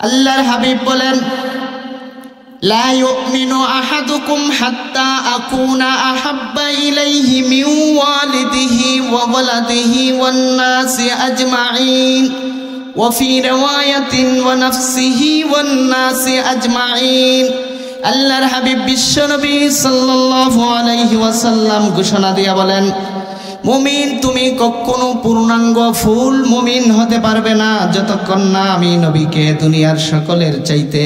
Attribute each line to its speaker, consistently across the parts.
Speaker 1: আল্লাহর হাবিব বলেন, লা ইউমিনু আহাদুকুম হাত্তা আকুনা আহাব্বা ইলাইহি মিন ওয়ালিদিহি ওয়া ওয়ালাদিহি ওয়ান নাসি আজমাইন ওয়া ফি রিওয়ায়াতিন ওয়া নাফসিহি ওয়ান নাসি আজমাইন। আল্লাহর হাবিব বিশ্বনবী সাল্লাল্লাহু আলাইহি ওয়াসাল্লাম ঘোষণা দিয়া বলেন, মুমিন তুমি কখনো পূর্ণাঙ্গ ফুল মুমিন হতে পারবে না যতক্ষণ না আমি নবীকে দুনিয়ার সকলের চাইতে,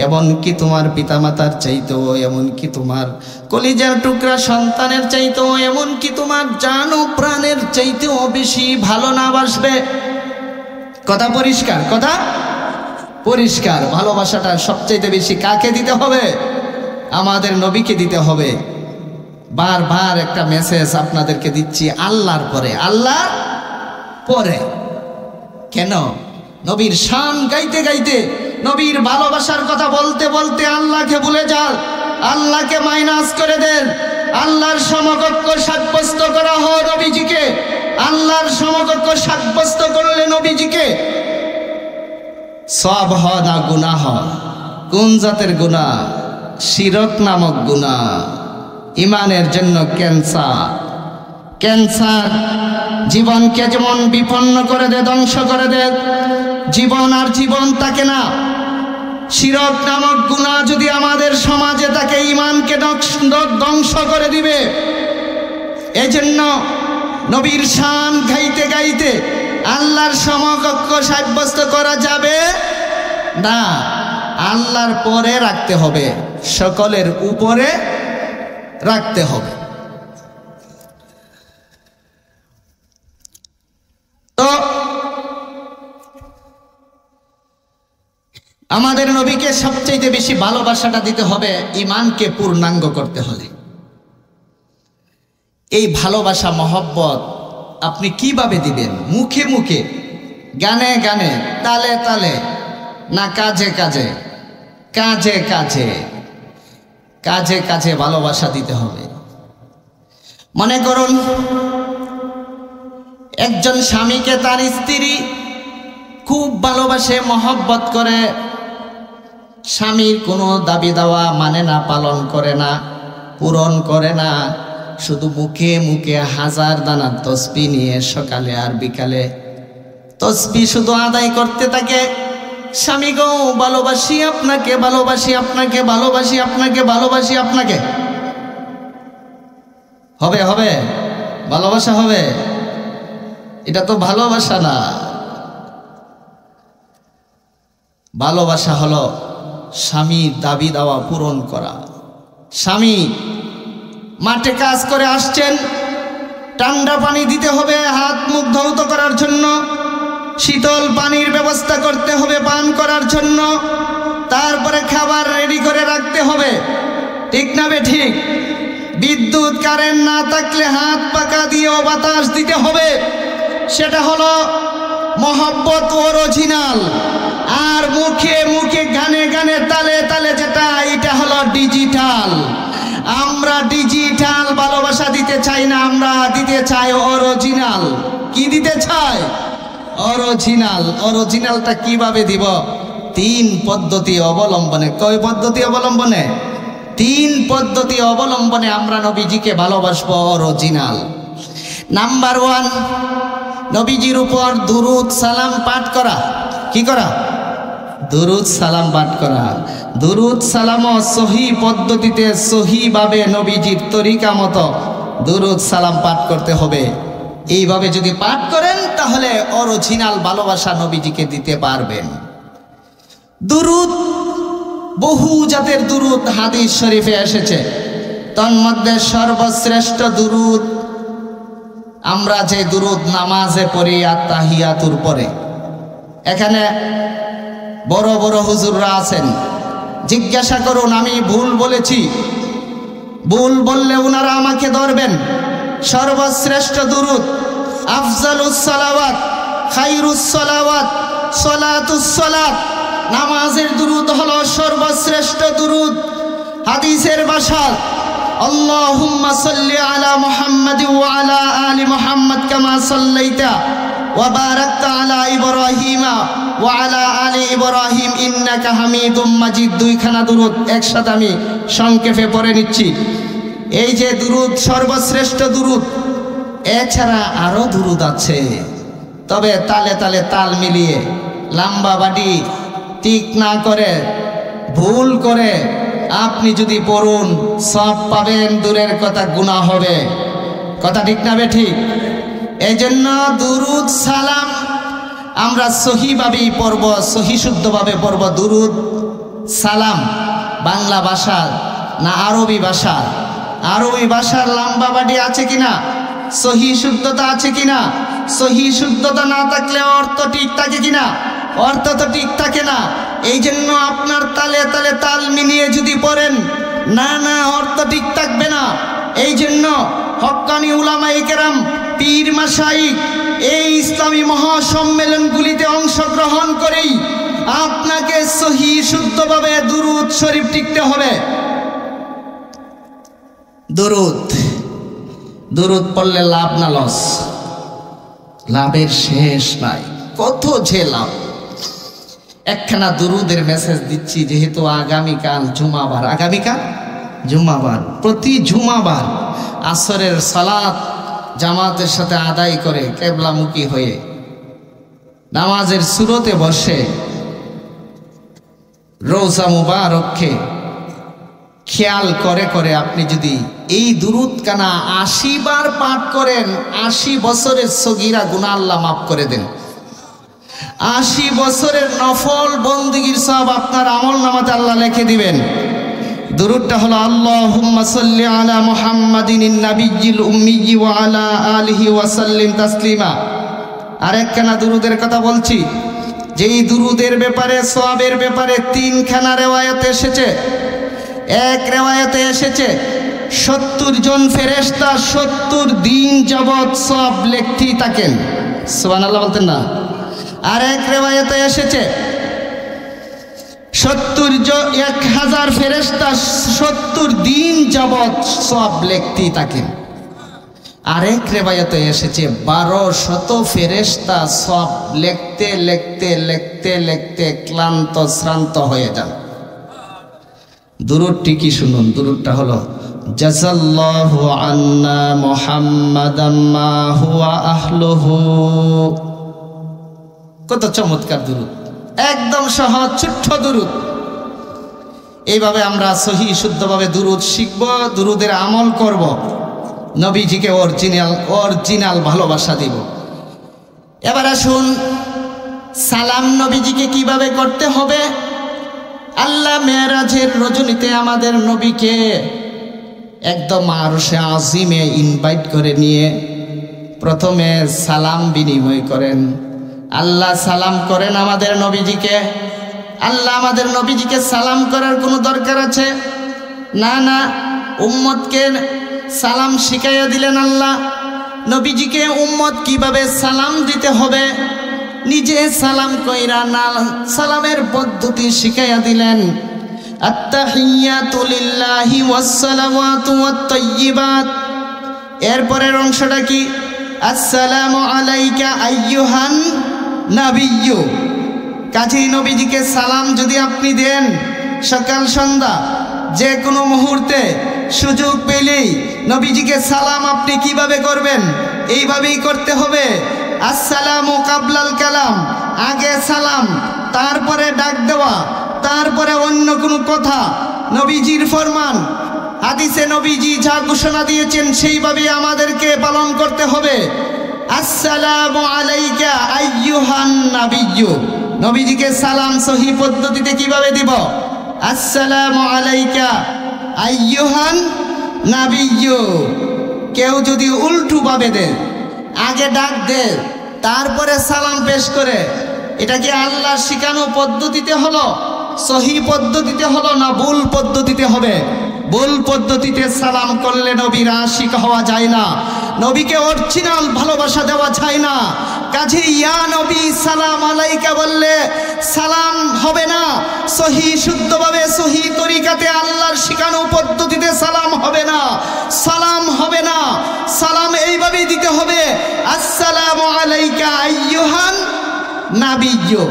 Speaker 1: এমনকি তোমার পিতামাতার চাইতেও, এমনকি তোমার কলিজার টুকরা সন্তানের চাইতেও, এমনকি তোমার জান ও প্রাণের চাইতেও বেশি ভালো না বাসবে। কথা পরিষ্কার, কথা পরিষ্কার। ভালোবাসাটা সবচাইতে বেশি কাকে দিতে হবে? আমাদের নবীকে দিতে হবে। বারবার একটা মেসেজ আপনাদেরকে দিচ্ছি, আল্লাহর পরে, আল্লাহর পরে। কেন? নবীর শান গাইতে গাইতে, নবীর ভালোবাসার কথা বলতে বলতে আল্লাহকে ভুলে যান, আল্লাহকে মাইনাস করে দেন। আল্লাহর সমকক্ষ সাব্যস্ত করা হয় নবীজিকে। আল্লাহর সমকক্ষ সাব্যস্ত করলে নবীজিকে সওয়াব হয় না গুনাহ হয়? কোন জাতের গুনাহ? শিরক নামক গুনাহ। ইমানের জন্য ক্যান্সার। ক্যান্সার জীবনকে যেমন বিপন্ন করে দেয়, ধ্বংস করে দেয়, জীবন আর জীবন থাকে না। শিরক নামক গুনাহ যদি আমাদের সমাজে থাকে, ইমানকে ধ্বংস করে দিবে। এজন্য নবীর শান গাইতে গাইতে আল্লাহর সমকক্ষ সাব্যস্ত করা যাবে না। আল্লাহর পরে রাখতে হবে, সকলের উপরে রাখতে হবে। তো আমাদের নবীকে সবচেয়ে বেশি ভালোবাসাটা দিতে হবে ঈমানকে পূর্ণাঙ্গ করতে হলে। এই ভালোবাসা মহব্বত আপনি কিভাবে দিবেন? মুখে মুখে, গানে গানে, তালে তালে, না কাজে কাজে? কাজে কাজে, কাজে কাজে ভালোবাসা দিতে হবে। মনে করুন একজন স্বামীকে তার স্ত্রী খুব ভালোবাসে, মহব্বত করে, স্বামীর কোনো দাবি দাওয়া মানে না, পালন করে না, পূরণ করে না, শুধু মুখে মুখে হাজার দানা তসবিহ নিয়ে সকালে আর বিকালে তসবিহ শুধু আদায় করতে থাকে। স্বামী গো ভালোবাসি আপনাকে, ভালোবাসি আপনাকে, ভালোবাসি আপনাকে, ভালোবাসি আপনাকে। হবে হবে ভালোবাসা হবে? এটা তো ভালোবাসা না। ভালোবাসা হলো স্বামীর দাবি দাওয়া পূরণ করা। স্বামী মাঠে কাজ করে আসছেন, ঠান্ডা পানি দিতে হবে হাত মুখ ধৌত করার জন্য, শীতল পানির ব্যবস্থা করতে হবে পান করার জন্য, তারপরে খাবার রেডি করে রাখতে হবে। ঠিক না বে ঠিক? বিদ্যুৎ কারেন্ট না থাকলে হাত পাকা দিয়েও বাতাস দিতে হবে। সেটা হলো মহব্বত অরিজিনাল। আর মুখে মুখে, গানে গানে, তালে তালে যেটা, এটা হলো ডিজিটাল। আমরা ডিজিটাল ভালোবাসা দিতে চাই না, আমরা দিতে চাই অরিজিনাল। কি দিতে চাই? অরিজিনাল। অরিজিনালটা কিভাবে দিব? 3 পদ্ধতি অবলম্বনে। কয় পদ্ধতি অবলম্বনে? 3 পদ্ধতি অবলম্বনে আমরা নবীজিকে ভালোবাসবো অরিজিনাল। নাম্বার 1, নবীজির উপর দুরুদ সালাম পাঠ করা। কি করা? দুরুদ সালাম পাঠ করা। দুরুদ সালামও সহি পদ্ধতিতে, সহিভাবে নবীজির তরিকা মতো দুরুদ সালাম পাঠ করতে হবে। এইভাবে যদি পাঠ করেন তাহলে অরিজিনাল ভালোবাসা নবীজিকে দিতে পারবেন। দুরুদ, বহু জাতের দুরুদ হাদিস শরীফে এসেছে। তন্মধ্যে সর্বশ্রেষ্ঠ দুরুদ আমরা যে দুরুদ নামাজে পড়ি আত্তাহিয়াতুর পরে। এখানে বড় বড় হুজুররা আছেন, জিজ্ঞাসা করুন আমি ভুল বলেছি, ভুল বললে ওনারা আমাকে ধরবেন। সর্বশ্রেষ্ঠ দুরুদ, আফজালুস সালাওয়াত, খায়রুস সালাওয়াত, সালাতুস সালাত, নামাজের দুরুদ হলো সর্বশ্রেষ্ঠ দুরুদ। হাদিসের ভাষা, আল্লাহুম্মা সাল্লি আলা মুহাম্মাদি ওয়া আলা আলি মুহাম্মাদ কামা সাল্লাইতা ওয়া বারাকতা আলা ইব্রাহিমা ওয়া আলা আলি ইব্রাহিম ইন্নাকা হামিদুম মাজিদ। দুইখানা দুরূদ একসাথে আমি সংক্ষেপে পড়ে নিচ্ছি। এই যে দুরূদ সর্বশ্রেষ্ঠ দুরূদ, এছাড়া আরো দুরূদ আছে, তবে তালে তালে তাল মিলিয়ে লম্বা বাড়ি ঠিক না করে ভুল করে আপনি যদি পড়ুন সব পাবেন, দূরের কথা গুনাহ হবে। কথা ঠিক না বেঠিক? এই জন্য দুরূদ সালাম আমরা সহিভাবেই পড়ব, সহি শুদ্ধভাবে পড়ব। দুরূদ সালাম বাংলা ভাষার না আরবি ভাষার? আরবি ভাষার লম্বা বাড়ি আছে কিনা, সহি শুদ্ধতা আছে কিনা? সহি শুদ্ধতা না থাকলে অর্থ ঠিক থাকে কিনা? অর্থ তো ঠিক থাকে না। এই জন্য আপনার তালে তালে তাল মিলিয়ে যদি পড়েন, না না অর্থ ঠিক থাকবে না। এই জন্য হক্কানি উলামায়ে কেরাম, পীর মাশাইখ এই ইসলামী মহাসম্মেলনগুলিতে অংশগ্রহণ করেই আপনাকে সহি শুদ্ধভাবে দুরূদ শরীফ টিকতে হবে। দুরূদ পড়লে লাভ না লস? লাভের শেষ নাই, কত যে লাভ। একখানা দুরূদের মেসেজ দিচ্ছি, যেহেতু আগামীকাল জুমাবার, আগামীকাল জুমাবার, প্রতি জুমাবার আসরের সালাত জামাতের সাথে আদায় করে কেবলামুখী হয়ে নামাজের সুরতে বসে রোজা মুবারককে খেয়াল করে করে আপনি যদি এই দুরূদ কানা ৮০ বার পাঠ করেন, ৮০ বছরের সগীরা গুনাহ আল্লাহ মাফ করে দেন। ৮০ বছরের নফল বন্দেগীর সব আপনার আমল নামাতে আল্লাহ লিখে দিবেন। দুরূদটা হলো আল্লাহুম্মা সাল্লি আলা মুহাম্মাদিন নাবিয়্যিল উম্মি ওয়া আলা আলিহি ওয়া সাল্লিম তাসলিমা। আরেকখানা দুরূদের কথা বলছি, যেই দুরূদের ব্যাপারে সওয়াবের ব্যাপারে ৩খানা রিওয়ায়াত এসেছে। এক রিওয়ায়াতে এসেছে ৭০ জন ফেরেশতা ৭০ দিন যাবৎ সওয়াব লিখতেই থাকেন। সুবহানাল্লাহ বলতেন না? আর এক রিওয়ায়াতে এসেছে ১০০০ ফেরেশতা ৭০ দিন যাবৎ সওয়াব লিখতেই থাকেন। আরেক রিওয়ায়াতে এসেছে ১২০০ ফেরেশতা সওয়াব লিখতে লিখতে লিখতে লিখতে ক্লান্ত শ্রান্ত হয়ে যান। দুরূদটি কি শুনুন, দুরূদটা হলো জাযাল্লাহু আন্না মুহাম্মাদাম মা হুয়া আহলুহু। কত চমৎকার দুরূদ, একদম সহজ ছোট্ট দুরূদ। এইভাবে আমরা সহি শুদ্ধভাবে দুরূদ শিখব, দুরূদের আমল করব, নবীজিকে অরিজিনাল ভালোবাসা দিব। এবার আসুন সালাম নবীজিকে কিভাবে করতে হবে। আল্লাহ মেরাজের রজনীতে আমাদের নবীকে একদম আরশে আজিমে ইনভাইট করে নিয়ে প্রথমে সালাম বিনিময় করেন। আল্লাহ সালাম করেন আমাদের নবীজিকে। আল্লাহ আমাদের নবীজিকে সালাম করার কোনো দরকার আছে? না না, উম্মতকে সালাম শিখাইয়া দিলেন আল্লাহ। নবীজিকে উম্মত কিভাবে সালাম দিতে হবে নিজে সালাম কইরা না সালামের পদ্ধতি শিখাইয়া দিলেন। আত্তাহিয়াতু লিল্লাহি ওয়াসসালাওয়াতু ওয়াত-তাইয়্যিবাত। এরপরের অংশটা কি? আসসালামু আলাইকা আইয়ুহান নাবিয়্যু। কাজেই নবীজিকে সালাম যদি আপনি দেন সকাল সন্ধ্যা যে কোনো মুহূর্তে সুযোগ পেলেই নবীজিকে সালাম আপনি কিভাবে করবেন? এইভাবেই করতে হবে। আসসালামু কাবলাল কালাম, আগে সালাম, তারপরে ডাক দেওয়া, তারপরে অন্য কোনো কথা। নবীজির ফরমান, হাদিসে নবীজি যা ঘোষণা দিয়েছেন সেইভাবে আমাদেরকে পালন করতে হবে। আসসালামু আলাইকা আইয়ুহান নাবিয়্যু। নবীজিকে সালাম সহি পদ্ধতিতে কিভাবে দিব? আসসালামু আলাইকা আইয়ুহান নাবিয়্যু। কেউ যদি উল্টো ভাবে দেয়, আগে ডাক দে তারপরে সালাম পেশ করে, এটা কি আল্লাহর শিখানো পদ্ধতিতে হলো, সহি পদ্ধতিতে হলো, না ভুল পদ্ধতিতে হবে? ভুল পদ্ধতিতে সালাম করলে নবীর আশিক হওয়া যায় না, নবীকে অরিজিনাল ভালোবাসা দেওয়া যায় না। কাজে ইয়া নবী সালাম আলাইকা বললে সালাম হবে না, সহি শুদ্ধভাবে সহি তরিকাতে আল্লাহর শিখানো পদ্ধতিতে সালাম হবে না, সালাম হবে না। সালাম এইভাবেই দিতে হবে, আসসালামু আলাইকা নাবিয়্যু,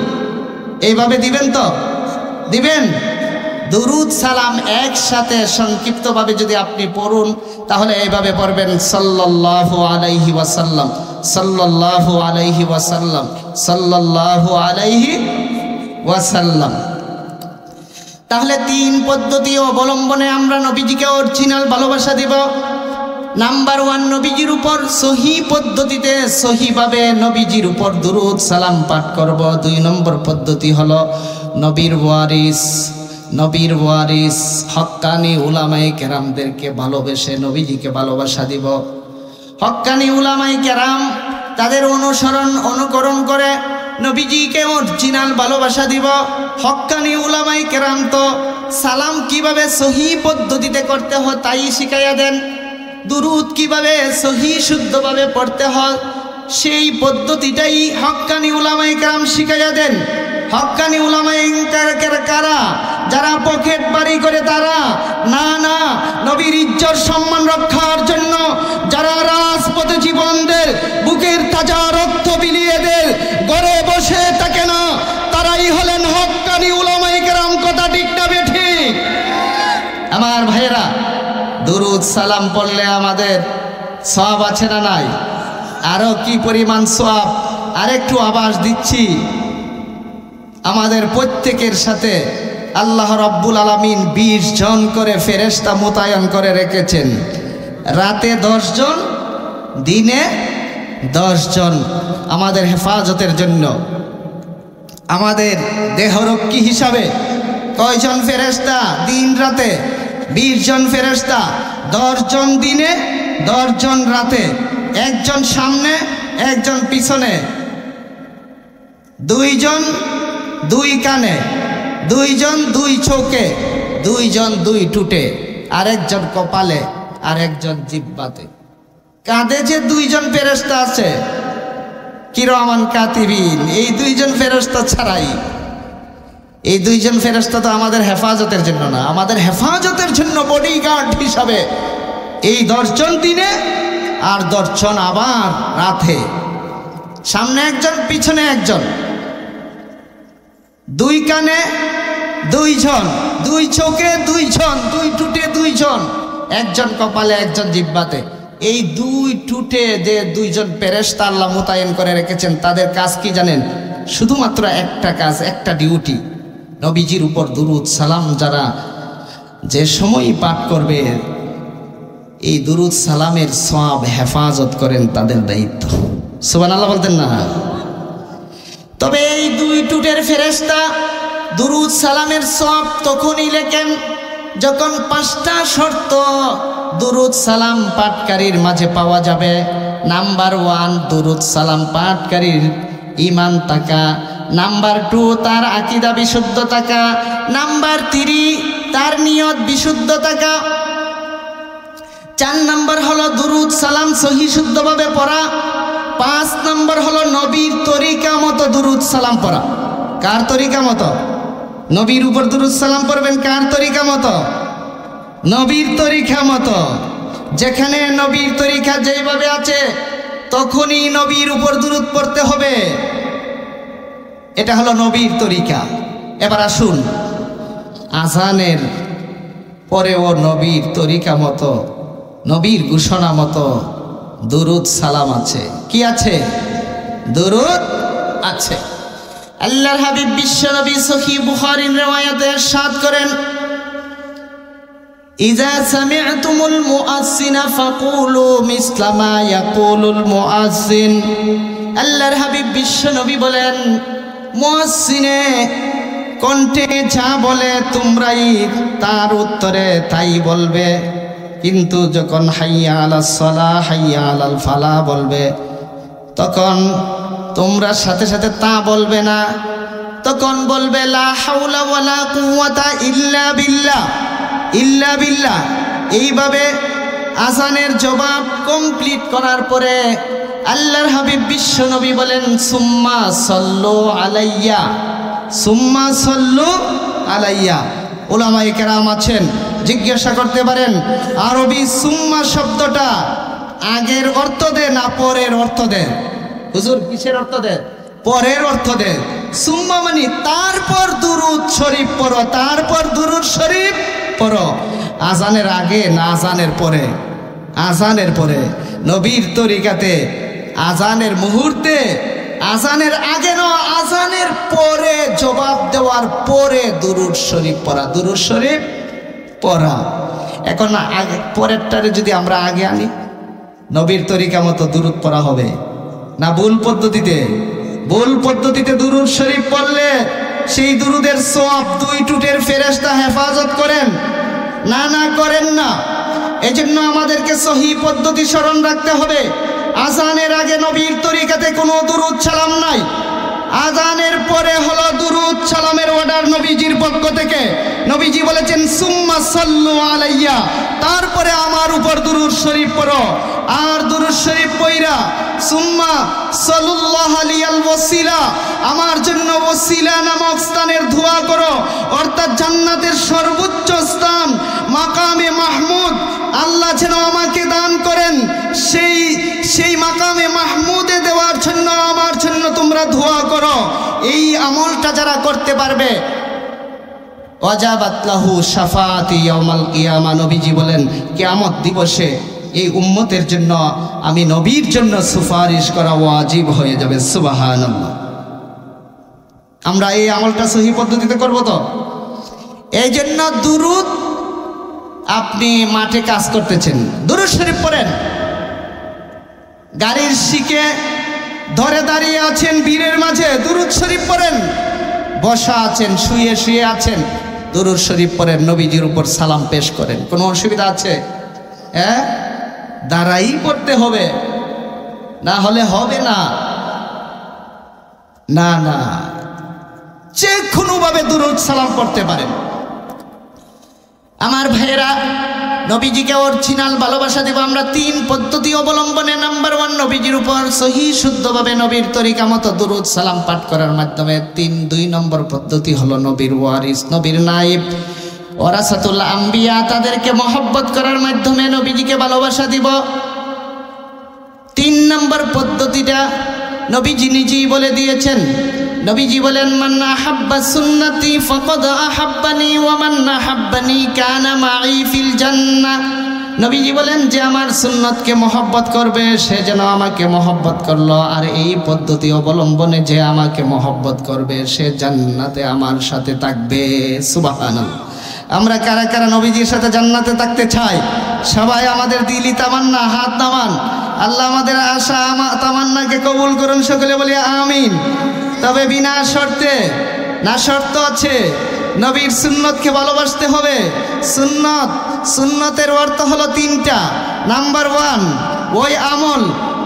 Speaker 1: এইভাবে দিবেন তো? দিবেন? দুরুদ সালাম একসাথে সংক্ষিপ্তভাবে যদি আপনি পড়ুন তাহলে এইভাবে পড়বেন, সাল্লাল্লাহু আলাইহি ওয়াসাল্লাম, সাল্লাল্লাহু আলাইহি ওয়াসাল্লাম, সাল্লাল্লাহু আলাইহি ওয়াসাল্লাম। তাহলে 3 পদ্ধতি অবলম্বনে আমরা নবীজিকে অরিজিনাল ভালোবাসা দিব। নাম্বার 1, নবীজির উপর সহি পদ্ধতিতে সহিভাবে নবীজির উপর দুরুদ সালাম পাঠ করব। 2 নম্বর পদ্ধতি হলো নবীর ওয়ারিস হক্কানি উলামায়ে কেরামদেরকে ভালোবেসে নবীজিকে ভালোবাসা দিব। হক্কানি উলামায়ে কেরাম তাদের অনুকরণ করে নবীজিকে অরিজিনাল ভালোবাসা দিব। হক্কানি উলামায়ে কেরাম তো সালাম কিভাবে সহি পদ্ধতিতে করতে হয় তাই শিখাইয়া দেন, দুরুদ কিভাবে সহি শুদ্ধভাবে পড়তে হয় সেই পদ্ধতিটাই হক্কানি উলামায়ে কেরাম শিখাইয়া দেন। হক্কানি উলামায়ে কারা? যারা পকেট বাড়ি করে তারা না, নবীর ইজ্জত সম্মান রক্ষার জন্য যারা রাজপথে জীবনদের বুকের তাজা রক্ত বিলিয়ে দেয়, ঘরে বসে থাকে না, তারাই হলেন হক্কানি উলামায়ে কেরাম। কথা ঠিক না বেঠিক? আমার ভাইয়েরা, দুরুদ সালাম পড়লে আমাদের সওয়াব আছে না নাই? আরো কি পরিমাণ সওয়াব! আরেকটু আভাস দিচ্ছি, আমাদের প্রত্যেকের সাথে আল্লাহ রাব্বুল আলামিন 20 জন করে ফেরেশতা মোতায়েন করে রেখেছেন। রাতে 10 জন, দিনে 10 জন আমাদের হেফাজতের জন্য। আমাদের দেহরক্ষী হিসাবে কয়জন ফেরেশতা? দিন রাতে 20 জন ফেরেশতা, 10 জন দিনে 10 জন রাতে, 1 জন সামনে 1 জন পিছনে, 2 জন 2 কানে, 2 জন 2 চোখে, 2 জন 2 টুটে, আরেকজন কপালে, আরেকজন জিহ্বাতে। কাঁধে যে 2 জন ফেরেশতা আছে কিরামান কাতিবিন, এই 2 জন ফেরেশতা ছাড়াই, এই 2 জন ফেরেশতা তো আমাদের হেফাজতের জন্য না, আমাদের হেফাজতের জন্য বডিগার্ড হিসাবে এই 10 জন দিনে আর 10 জন আবার রাতে, সামনে 1 জন পিছনে 1 জন, 2 কানে 2 জন, 2 চোখে 2 জন, 2 টুটে 2 জন, 1 জন কপালে 1 জন জিহ্বাতে। এই 2 টুটে যে 2 জন ফেরেশতা আল্লাহ মোতায়েন করে রেখেছেন, তাদের কাজ কি জানেন? শুধুমাত্র একটা কাজ, একটা ডিউটি, নবীজির উপর দুরুদ সালাম যারা যে সময় পাঠ করবে এই দুরুদ সালামের সওয়াব হেফাজত করেন তাদের দায়িত্ব। সুবহানাল্লাহ বলতেন না? তবে এই 2 টুটের ফেরেশতা দুরুদ সালামের সওয়াব তখনই লেখেন যখন 5টা শর্ত দুরুদ সালাম পাঠকারীর মাঝে পাওয়া যাবে। নাম্বার 1, দুরুদ সালাম পাঠকারীর ঈমান থাকা। নাম্বার 2, তার আকীদা বিশুদ্ধ থাকা। নাম্বার 3, তার নিয়ত বিশুদ্ধ থাকা। 4 নম্বর হলো দুরুদ সালাম সহি শুদ্ধভাবে পড়া। 5 নম্বর হলো নবীর তরিকা মতো দুরুদ সালাম পড়া। কার তরিকা মতো? নবীর উপর দুরুদ সালাম পড়বেন কার তরিকা মতো? নবীর তরিকা মতো। যেখানে নবীর তরিকা যেইভাবে আছে তখনই নবীর উপর দুরুদ পড়তে হবে, এটা হলো নবীর তরিকা। এবার আসুন, আজানের পরেও নবীর তরিকা মতো, নবীর ঘোষণা মতো দুরুদ সালাম আছে। কি আছে? দুরুদ আছে। আল্লাহর হাবিব বিশ্বনবী সহিহ বুখারীর riwayate ইরশাদ করেন, ইযা সামি'তুমুল মুআজ্জিনা ফাকুলু মিসলা মা ইয়াকুলুল মুআজ্জিন। আল্লাহর হাবিব বিশ্বনবী বলেন, মুআজ্জিনে কণ্ঠে যা বলে তোমরাই তার উত্তরে তাই বলবে, কিন্তু যখন হাইয়া আলাস সালাহ হাইয়া আলাল ফালাহ বলবে তখন তোমরা সাথে সাথে তা বলবে না, তখন বলবে লা হাওলা ওয়ালা কুওয়াতা ইল্লা বিল্লাহ, ইল্লা বিল্লাহ। এইভাবে আজানের জবাব কমপ্লিট করার পরে আল্লাহর হাবিব বিশ্বনবী বলেন, সুম্মা সাল্লু আলাইয়া, সুম্মা সাল্লু আলাইয়া। উলামায়ে কেরাম আছেন, জিজ্ঞাসা করতে পারেন আরবি সুম্মা শব্দটা আগের অর্থ দেয় না পরের অর্থ দেয়? হুজুর কিসের অর্থ দেয়? পরের অর্থ দেয়। সুম্মা মানে তারপর দুরুদ শরীফ পড়ো, তারপর দুরুদ শরীফ পড়ো। আজানের আগে না আজানের পরে? আজানের পরে। নবীর তরিকাতে আজানের মুহূর্তে, আজানের আগে নয়, আজানের পরে, জবাব দেওয়ার পরে দুরুদ শরীফ পড়া, দুরুদ শরীফ পড়া। এখন আগে পরেরটারে যদি আমরা আগে আনি, নবীর তরিকা মতো দুরুদ পড়া হবে না ভুল পদ্ধতিতে? ভুল পদ্ধতিতে দুরুদ শরীফ পড়লে সেই দুরুদের সওয়াব দুই টুটের ফেরেশতা হেফাজত করেন না? না করেন না। এজন্য আমাদেরকে সহিহ পদ্ধতি স্মরণ রাখতে হবে। আজানের আগে নবীর তরিকাতে কোনো দুরুদ সালাম নাই। আজানের পরে হলো দুরুদ সালামের অর্ডার নবীজির পক্ষ থেকে। নবীজি বলেছেন সুম্মা সাল্লু আলাইয়া, তারপরে আমার উপর দুরুদ শরীফ পড়ো। আর দুরুদ শরীফ পড়া সুম্মা সাল্লাল্লাহু আলাইহিল ওয়াসিলা, আমার জন্য ওসিলা নামক স্থানের দোয়া করো, অর্থাৎ জান্নাতের সর্বোচ্চ স্থান মাকামে মাহমুদ আল্লাহ যেন আমাকে দান করেন। সেই মাকামে মাহমুদে দেওয়ার জন্য আমার জন্য তোমরা দোয়া করো। এই আমলটা যারা করতে পারবে, ওয়াজাবাত লাহু শাফাআতি ইয়াউমাল কিয়ামা, নবীজি বলেন কিয়ামত দিবসে এই উম্মতের জন্য আমি নবীর জন্য সুপারিশ করা ওয়াজিব হয়ে যাবে। সুবহানাল্লাহ। আমরা এই আমলটা সহিহ পদ্ধতিতে করব তো? এই জন্য দুরুদ, আপনি মাঠে কাজ করতেছেন, দুরুদ শরীফ পড়েন। গাড়ির শিকে ধরে দাঁড়িয়ে আছেন ভিড়ের মাঝে, দুরুদ শরীফ পড়েন। বসা আছেন, শুয়ে শুয়ে আছেন, দুরুদ শরীফ পড়েন, নবীজির উপর সালাম পেশ করেন। কোনো অসুবিধা আছে? হ্যাঁ, দাঁড়াই পড়তে হবে, না হলে হবে না। না না, যে কোনোভাবে দুরুদ সালাম পড়তে পারেন। আমার ভাইয়েরা, নবীজিকে অরিজিনাল ভালোবাসা দেব আমরা তিন পদ্ধতি অবলম্বনে। নাম্বার 1, নবীজির উপর সহিহ শুদ্ধভাবে নবীর তরিকা মতো দুরুদ সালাম পাঠ করার মাধ্যমে। 2 নম্বর পদ্ধতি হলো নবীর ওয়ারিস, নবীর নায়েব, ওয়ারাসাতুল আম্বিয়া, তাদেরকে মহব্বত করার মাধ্যমে নবীজিকে ভালোবাসা দিব। 3 নম্বর পদ্ধতিটা নবীজি নিজেই বলে দিয়েছেন। নবীজি বলেন মান আহাব্বা সুন্নতি ফাকাদ আহাব্বানি ওয়া মান আহাব্বানি কানা মাই ফিল জান্নাহ। নবীজি বলেন যে আমার সুন্নতকে মহব্বত করবে সে যেন আমাকে মহব্বত করলো, আর এই পদ্ধতি অবলম্বনে যে আমাকে মহব্বত করবে সে জান্নাতে আমার সাথে থাকবে। সুবহানাল্লাহ। আমরা কারা কারা নবীজির সাথে জান্নাতে থাকতে চাই? সবাই আমাদের দিলি তামান্না, হাত নামান। আল্লাহ আমাদের আশা তামান্নাকে কবুল করুন, সকলে বলি আমিন। তবে বিনা শর্তে, না শর্ত আছে, নবীর সুন্নতকে ভালোবাসতে হবে। সুন্নতের অর্থ হলো 3টা। নাম্বার 1, ওই আমল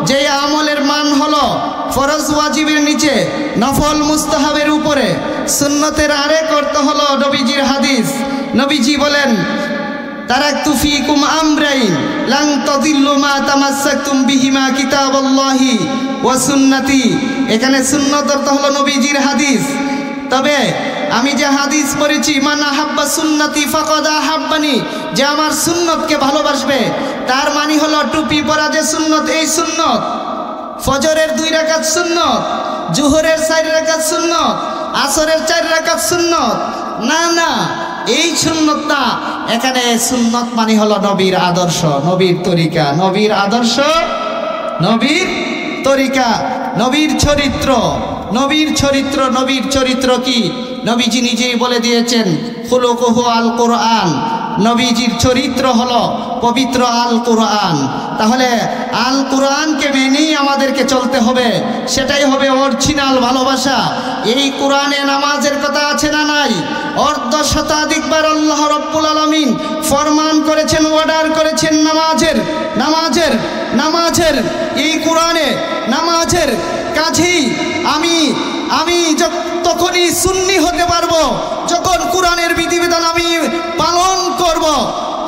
Speaker 1: যে আমলের মান হলো ফরজ ওয়াজিবের নিচে, নফল মুস্তাহাবের উপরে। সুন্নতের আরেক অর্থ হলো নবীজির হাদিস। নবীজি বলেন তারাকতু ফীকুম আমরাইন লান তাদিল্লু মা তামাসসাকতুম বিহিমা কিতাবাল্লাহি ওয়া সুন্নতি। এখানে সুন্নত অর্থ হলো নবীজির হাদিস। তবে আমি যে হাদিস পড়েছি মান আহাব্বা সুন্নতি ফাকাদ আহাব্বানি, যে আমার সুন্নতকে ভালোবাসবে তার মানে হলো টুপি পরা যে সুন্নত, এই সুন্নত, ফজরের 2 রাকাত সুন্নত, জোহরের 4 রাকাত সুন্নত, আসরের 4 রাকাত সুন্নত। না না, এই সুন্নত না। এখানে সুন্নত মানে হলো নবীর আদর্শ, নবীর তরিকা, নবীর আদর্শ, নবীর তরিকা, নবীর চরিত্র, নবীর চরিত্র। নবীর চরিত্র কি? নবীজি নিজেই বলে দিয়েছেন খুলুকুহু আল কোরআন। নবীজির চরিত্র হলো পবিত্র আল কোরআন। তাহলে আল কোরআনকে মেনেই আমাদেরকে চলতে হবে, সেটাই হবে অরিজিনাল ভালোবাসা। এই কোরআনে নামাজের কথা আছে না নাই? 1/2 শতাধিকবার আল্লাহ রাব্বুল আলামিন ফরমান করেছেন, অর্ডার করেছেন নামাজের এই কোরআনে নামাজের। কাজেই আমি তখনই সুন্নি হতে পারবো যখন কোরআনের বিধিবিধান আমি পালন করব,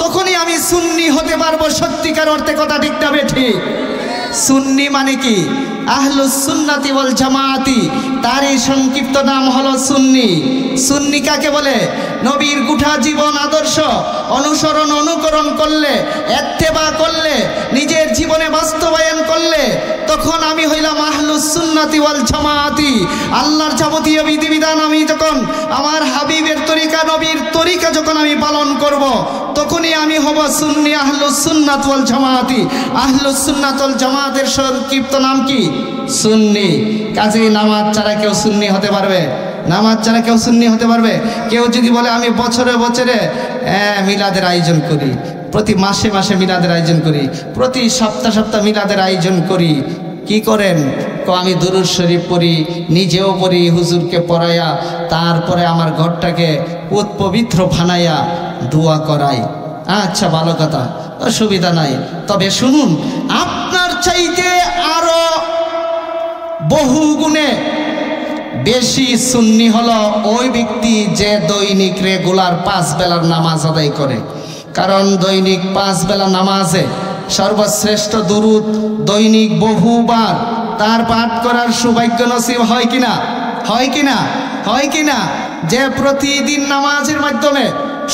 Speaker 1: তখনই আমি সুন্নি হতে পারবো সত্যিকার অর্থে। কথা ঠিক না বেঠিক? সুন্নি মানে কি? আহলুস সুন্নাতি ওয়াল জামাআতি, তারই সংক্ষিপ্ত নাম হলো সুন্নি। সুন্নি কাকে বলে? নবীর গুঠা জীবন আদর্শ অনুসরণ অনুকরণ করলে, ইত্তেবা করলে, নিজের জীবনে বাস্তবায়ন করলে তখন আমি হইলাম আহলুস সুন্নাতি ওয়াল জামাআতি। আল্লাহর যাবতীয় বিধিবিধান আমি যখন আমার হাবিবের তরিকা, নবীর তরিকা যখন আমি পালন করব, তখনই আমি হব সুন্নি, আহলুস সুন্নাত ওয়াল জামাআতি। আহলুস সুন্নাত ওয়াল জামাতের সংক্ষিপ্ত নাম কি? সুন্নি। কাজেই নামাজ ছাড়া কেউ সুন্নি হতে পারবে? নামাজ ছাড়া কেউ সুন্নি হতে পারবে? কেউ যদি বলে আমি বছরে বছরে মিলাদের আয়োজন করি, প্রতি মাসে মাসে মিলাদের আয়োজন করি, প্রতি সপ্তাহ সপ্তাহ মিলাদের আয়োজন করি, কি করেন? আমি দুরূদ শরীফ পড়ি, নিজেও পড়ি, হুজুরকে পড়াইয়া, তারপরে আমার ঘরটাকে পবিত্র বানাইয়া দোয়া করাই। আচ্ছা, ভালো কথা, অসুবিধা নাই। তবে শুনুন, আপনার চাইতে আরো বহু গুণে বেশি সুন্নি হলো ওই ব্যক্তি যে দৈনিক রেগুলার 5 বেলার নামাজ আদায় করে। কারণ দৈনিক 5 বেলা নামাজে সর্বশ্রেষ্ঠ দুরূদ দৈনিক বহুবার তার পাঠ করার সৌভাগ্য নসিব হয় কিনা? হয় কিনা? হয় কিনা? যে প্রতিদিন নামাজের মাধ্যমে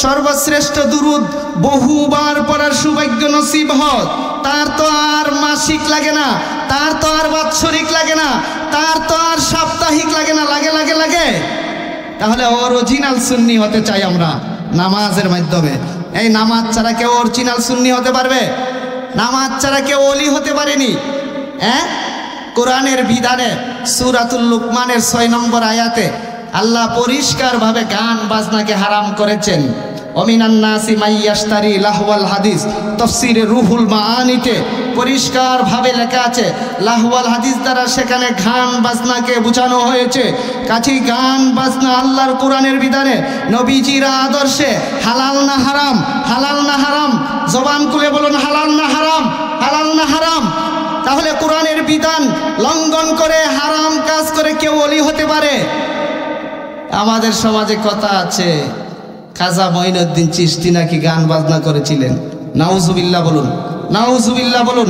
Speaker 1: সর্বশ্রেষ্ঠ দুরূদ বহুবার পড়ার সৌভাগ্য নসিব হয়, তার তো আর মাসিক লাগে না, তার তো আর বাৎসরিক লাগে না, তার তো আর সাপ্তাহিক লাগে না। লাগে লাগে লাগে তাহলে অরিজিনাল সুন্নি হতে চাই আমরা নামাজের মাধ্যমে। এই নামাজ ছাড়া কেউ অরিজিনাল সুন্নি হতে পারবে? নামাজ ছাড়া কেউ ওলি হতে পারেনি। কোরআনের বিধানে সূরাতুল লুকমানের 6 নম্বর আয়াতে আল্লাহ পরিষ্কারভাবে গান বাজনাকে হারাম করেছেন। ওমিনান নাসি মাইয়াশতারি লাহওয়াল হাদিস, তাফসীরে রুহুল মাআনিতে পরিষ্কারভাবে লেখা আছে লাহওয়াল হাদিস দ্বারা সেখানে গান বাজনাকে বোঝানো হয়েছে। কাছেই গান বাজনা আল্লাহর কোরআনের বিধানে নবীজির আদর্শে হালাল না হারাম? হালাল না হারাম? জবান খুলে বলুন, হালাল না হারাম? হালাল না হারাম? তাহলে কোরআনের বিধান লঙ্ঘন করে হারাম কাজ করে কেউ ওলি হতে পারে? আমাদের সমাজে কথা আছে, খাজা মঈনুদ্দিন চিশতি নাকি গান বাজনা করেছিলেন। নাউজুবিল্লাহ বলুন, নাউজুবিল্লাহ বলুন।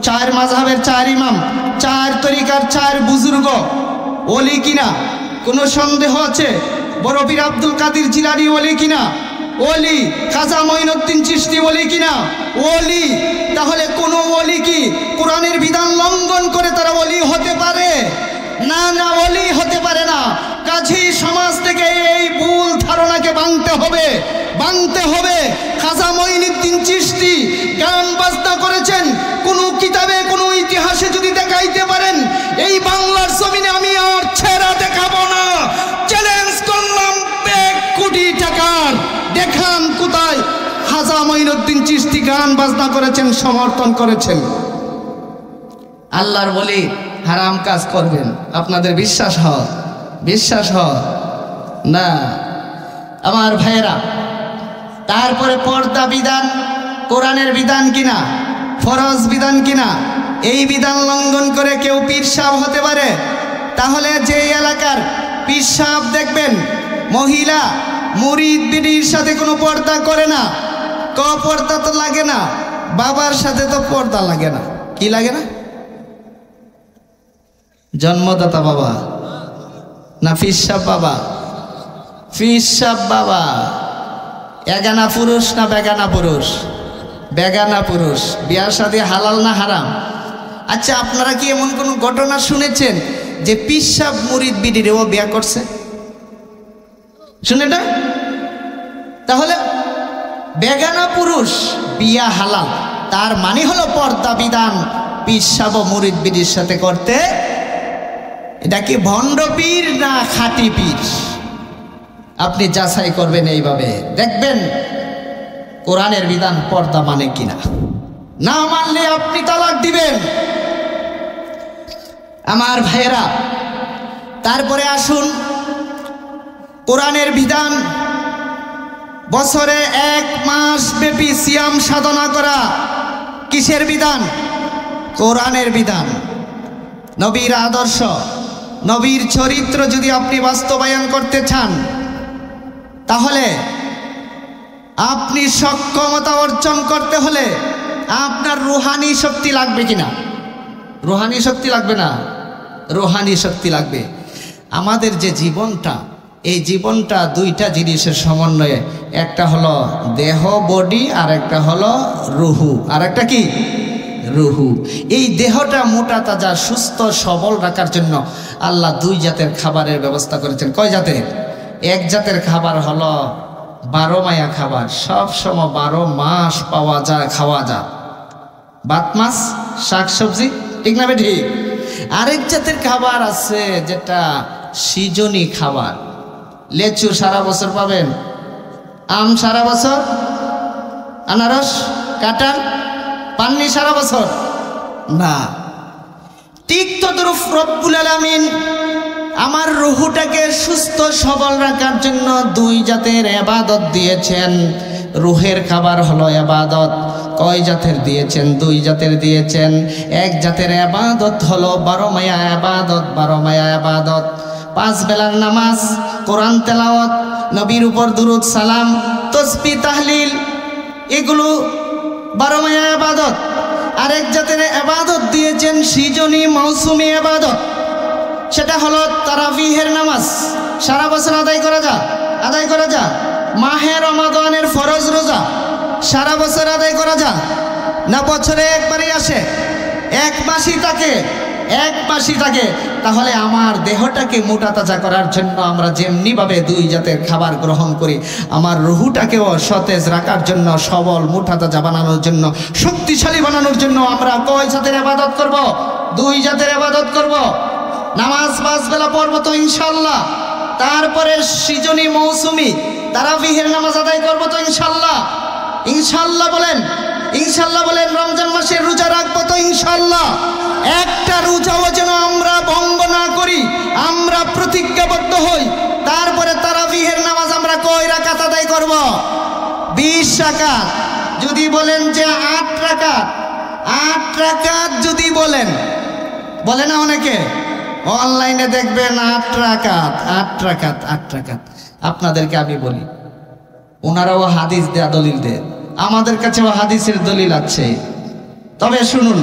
Speaker 1: 4 মাযহাবের 4 ইমাম, 4 তরিকার 4 বুজুর্গ ওলি কিনা? কোনো সন্দেহ আছে? বড় পীর আব্দুল কাদের জিলানী ওলি কিনা? ওলি। খাজা মঈনুদ্দিন চিশতি ওলি কিনা? ওলি। তাহলে কোন ওলি কি কোরআনের বিধান লঙ্ঘন করে তারা ওলি হতে পারে? না না, ওলি হতে পারে না। কাজেই সমাজ থেকে এই ভুল ধারণাকে ভাঙতে হবে, ভাঙতে হবে। খাজা মঈনুদ্দিন চিশতি গান বাজনা করেছেন, কোন কিতাবে কোন ইতিহাসে যদি দেখাইতে পারেন, এই বাংলার জমিনে আমি আর ছেড়া দেখাবো না। চ্যালেঞ্জ করলাম 1 কোটি টাকার, দেখান কোথায় খাজা মঈনুদ্দিন চিশতি গান বাজনা করেছেন, সমর্থন করেছেন। আল্লাহর বলি হারাম কাজ করবেন, আপনাদের বিশ্বাস হয়? বিশ্বাস হয় না আমার ভাইয়েরা। তারপরে পর্দা বিধান কোরআনের বিধান কিনা? ফরজ বিধান কিনা? এই বিধান লঙ্ঘন করে কেউ পীর সাহেব হতে পারে? তাহলে যে এলাকার পীর সাহেব দেখবেন মহিলা মুরিদ বিডির সাথে কোনো পর্দা করে না, পর্দা তো লাগে না, বাবার সাথে তো পর্দা লাগে না। কি লাগে না? জন্মদাতা বাবা না পীর সাহেব বাবা? পীর সাহেব বাবা। এগানা পুরুষ না বেগানা পুরুষ? বেগানা পুরুষ। বিয়ার সাথে হালাল না হারাম? আচ্ছা, আপনারা কি এমন কোন ঘটনা শুনেছেন যে পীর সাহেব মুরিদ বিডিরে ও বিয়া করছে? শুনে না? তাহলে বেগানা পুরুষ বিয়া হালাল, তার মানে হলো পর্দা বিধান পীর সাহেব মুরিদ বিডির সাথে করতে। এটা কি ভণ্ড পীর না খাঁটি পীর? আপনি যাচাই করবেন, এইভাবে দেখবেন কোরআনের বিধান পর্দা মানে কিনা। না মানলে আপনি তালাক দিবেন আমার ভাইয়েরা। তারপরে আসুন, কোরআনের বিধান বছরে 1 মাস ব্যাপী সিয়াম সাধনা করা কিসের বিধান? কোরআনের বিধান। নবীর আদর্শ, নবীর চরিত্র যদি আপনি বাস্তবায়ন করতে চান, তাহলে আপনি সক্ষমতা অর্জন করতে হলে আপনার রুহানি শক্তি লাগবে কিনা? রুহানি শক্তি লাগবে না, রুহানি শক্তি লাগবে। আমাদের যে জীবনটা, এই জীবনটা দুইটা জিনিসের সমন্বয়ে, একটা হলো দেহ বডি আর একটা হলো রুহু, আর একটা কি রুহু। এই দেহটা মোটা তাজা সুস্থ সবল রাখার জন্য আল্লাহ দুই জাতের খাবারের ব্যবস্থা করেছেন। কয় জাতের? এক জাতের খাবার হলো 12 মায়া খাবার, সব সময় 12 মাস পাওয়া যায়, খাওয়া যায়, ভাত মাছ শাক সবজি, ঠিক না ঠিক? আরেক জাতের খাবার আছে যেটা সিজনি খাবার। লেচু সারা বছর পাবেন, আম সারা বছর, আনারস কাঁঠাল পাননি সারা বছর না। ঠিক তদ্রূপ রব্বুল আলামিন আমার রুহুটাকে সুস্থ সবল রাখার জন্য দুই জাতের ইবাদত দিয়েছেন। রুহের খাবার হলো ইবাদত। কয় জাতের দিয়েছেন? দুই জাতের দিয়েছেন। এক জাতের ইবাদত হলো 12 মায়া ইবাদত, 12 মায়া ইবাদত, 5 বেলার নামাজ, কোরআন তেলাওয়াত, নবীর উপর দুরূদ সালাম, তাসবিহ তাহলিল, এগুলো 12 মায়া ইবাদত। আরেক জাতের ইবাদত দিয়েছেন সৃজনী মৌসুমী ইবাদত, সেটা হলো তারাবিহের নামাজ। সারা বছর আদায় করা যায়। মাহে রমাদানের ফরজ রোজা সারা বছর আদায় করা যায় না? বছরে একবারই আসে, এক মাসই থাকে। তাহলে আমার দেহটাকে মোটা তাজা করার জন্য আমরা যেমনিভাবে দুই জাতের খাবার গ্রহণ করি, আমার রুহুটাকেও সতেজ রাখার জন্য, সবল মোটা তাজা বানানোর জন্য, শক্তিশালী বানানোর জন্য আমরা কয় জাতের ইবাদত করব? দুই জাতের ইবাদত করব। নামাজ 5 বেলা পড়বো তো ইনশাল্লাহ। তারপরে সৃজনী মৌসুমী তারাবিহের নামাজ আদায় করবো তো ইনশাল্লাহ। ইনশাল্লাহ বলেন, ইনশাল্লাহ বলেন। রমজান মাসের রোজা রাখবো তো ইনশাল্লাহ। একটা রোজাও যেন আমরা ভঙ্গ না করি, আমরা প্রতিজ্ঞাবদ্ধ হই। তারপরে তারাবিহের নামাজ আমরা কয় রাকাত আদায় করব? 20 রাকাত। যদি বলেন যে 8 রাকাত যদি বলে না অনেকে, অনলাইনে দেখবেন 8 রাকাত। আপনাদেরকে আমি বলি, ওনারাও হাদিস দেয়া দলিল দেয়, আমাদের কাছেও হাদিসের দলিল আছে। তবে শুনুন,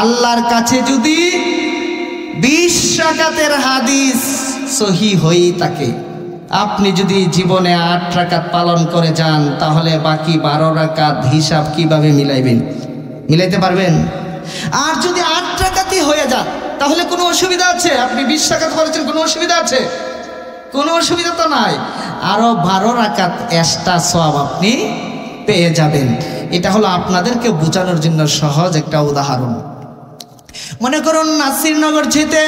Speaker 1: আল্লাহর কাছে যদি 20 রাকাতের হাদিস সহি হয়ে থাকে, আপনি যদি জীবনে 8 রাকাত পালন করে যান, তাহলে বাকি 12 রাকাত হিসাব কিভাবে মিলাইতে পারবেন? আর যদি 8 রাকাতই হয়ে যান, তাহলে কোনো অসুবিধা আছে? আপনি 20 রাকাত করেছেন, কোনো অসুবিধা আছে? কোনো অসুবিধা তো নাই। আরো 12 রাকাত এক্সট্রা সওয়াব আপনি পেয়ে যাবেন। এটা হলো আপনাদেরকে বোঝানোর জন্য সহজ একটা উদাহরণ। মনে করুন নাসিরনগর যেতে